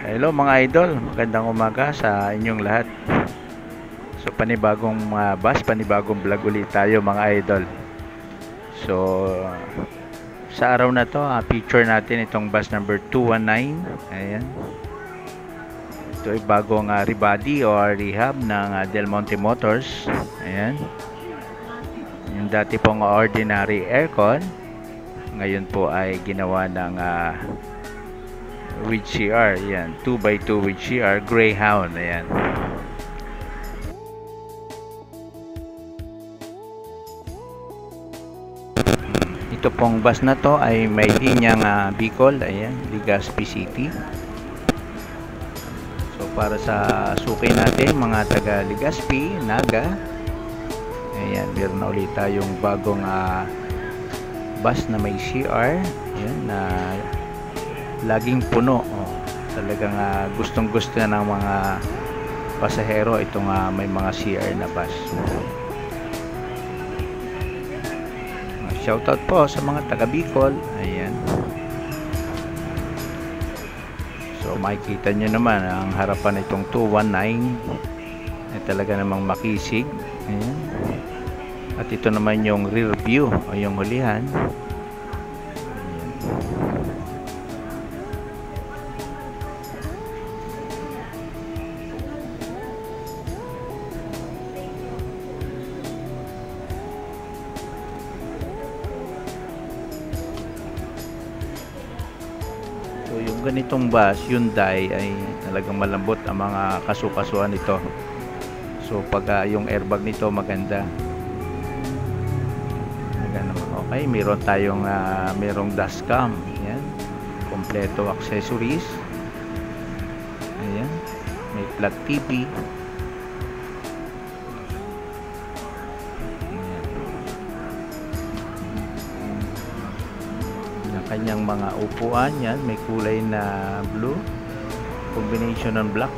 Hello mga idol, magandang umaga sa inyong lahat. So panibagong panibagong vlog ulit tayo mga idol. So sa araw na to, feature natin itong bus number 219. Ayan. Ito ay bagong rebody o rehab ng Del Monte Motors. Ayan. Yung dati pong ordinary aircon, ngayon po ay ginawa ng with CR. Ayan, 2x2 with CR Greyhound. Ayan. Ito pong bus na to ay may linyang Bicol, ayan, Legazpi City. So para sa suki natin mga taga Legazpi, Naga, ayan, meron na ulit tayong bagong bus na may CR, ayan, na laging puno. Talagang gustong gusto na ng mga pasahero itong may mga CR na bus. Shoutout po sa mga taga Bicol. Ayan. So makikita nyo naman ang harapan itong 219 ay talaga namang makisig. Ayan. At ito naman yung rear view o yung hulihan. So yung ganitong bus, Hyundai, ay talagang malambot ang mga kasukasuan nito. So pag yung airbag nito maganda. Okay, meron tayong merong dashcam. Ayan. Kompleto accessories. Ayan. May flat TV. Kanyang mga upuan, yan may kulay na blue, combination ng black,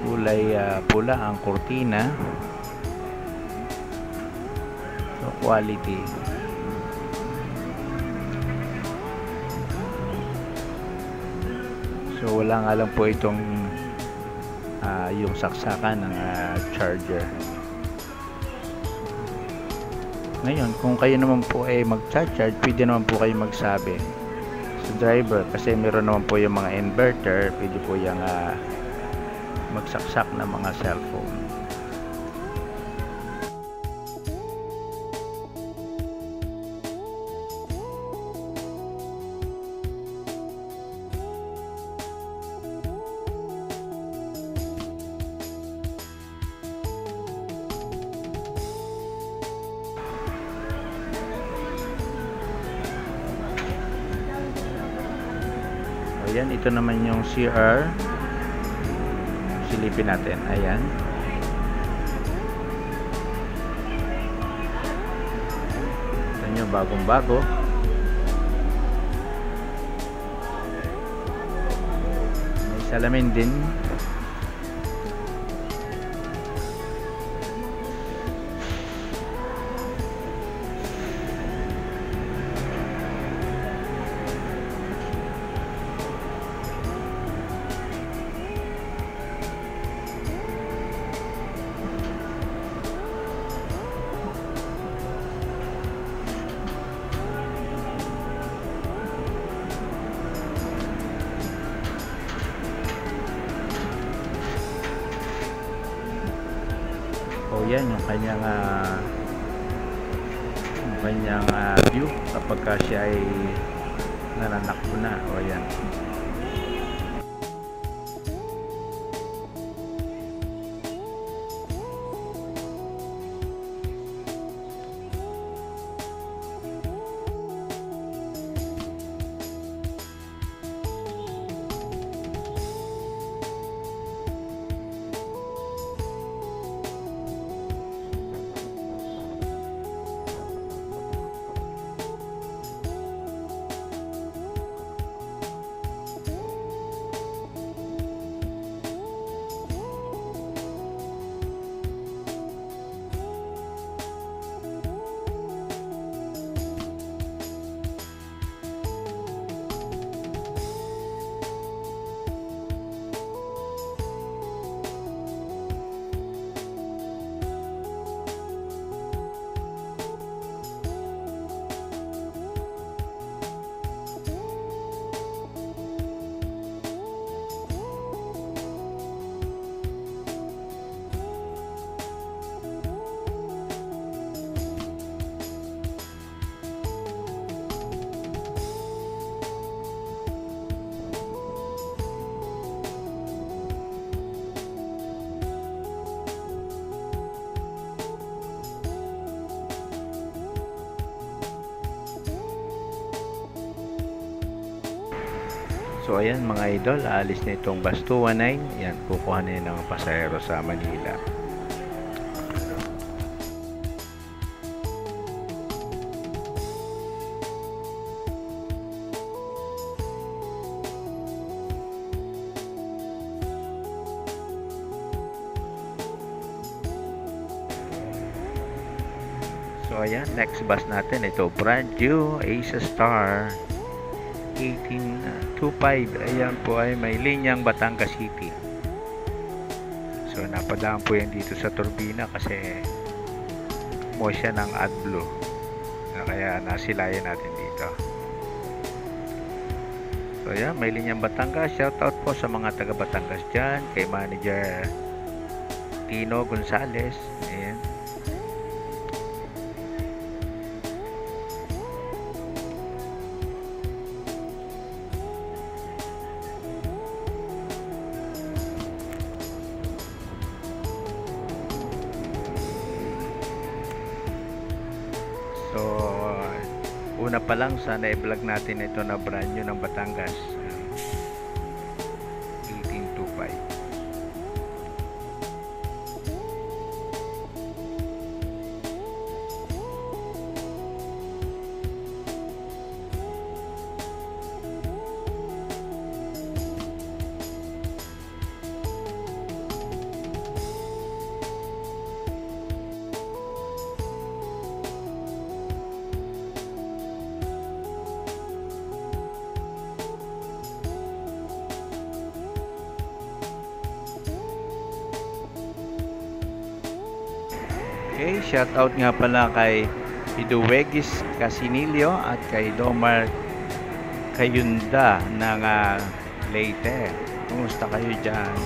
kulay pula ang kurtina. So quality. So wala nga lang po itong yung saksakan ng charger. Ngayon, kung kayo naman po ay mag-charge, pwede naman po kayo magsabi sa driver, kasi meron naman po yung mga inverter, pwede po yung magsaksak ng mga cellphone. Ayan, ito naman yung CR. Silipin natin. Ayan. Ito nyo, bagong bago. May salamin din. O yan yung kanyang view kapag siya ay nananakbo na. O yan. So ayan mga idol, aalis na itong bus 219. Yan, kukuha na yun ng pasahero sa Manila. So ayan, next bus natin, ito brand new Asia Star 1825. Ayan po ay may linyang Batangas City. So napadaan po yan dito sa turbina kasi mo siya ng AdBlue, kaya nasilayan natin dito. So ayan, may linyang Batangas. Shout out po sa mga taga Batangas dyan, kay Manager Tino Gonzales. Ayan. So, una pa lang sana i-vlog natin ito na brand new ng Batangas 1825. Okay, shout out nga pala kay Iduwegis Casinilio at kay Domar Kayunda ng Leyte. Kumusta kayo dyan?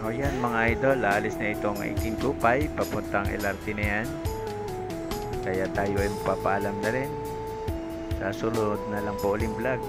O yan mga idol, alis na itong 1825 papuntang LRT na yan. Kaya tayo ay magpapaalam na rin. Sa sunod na lang po uling vlog.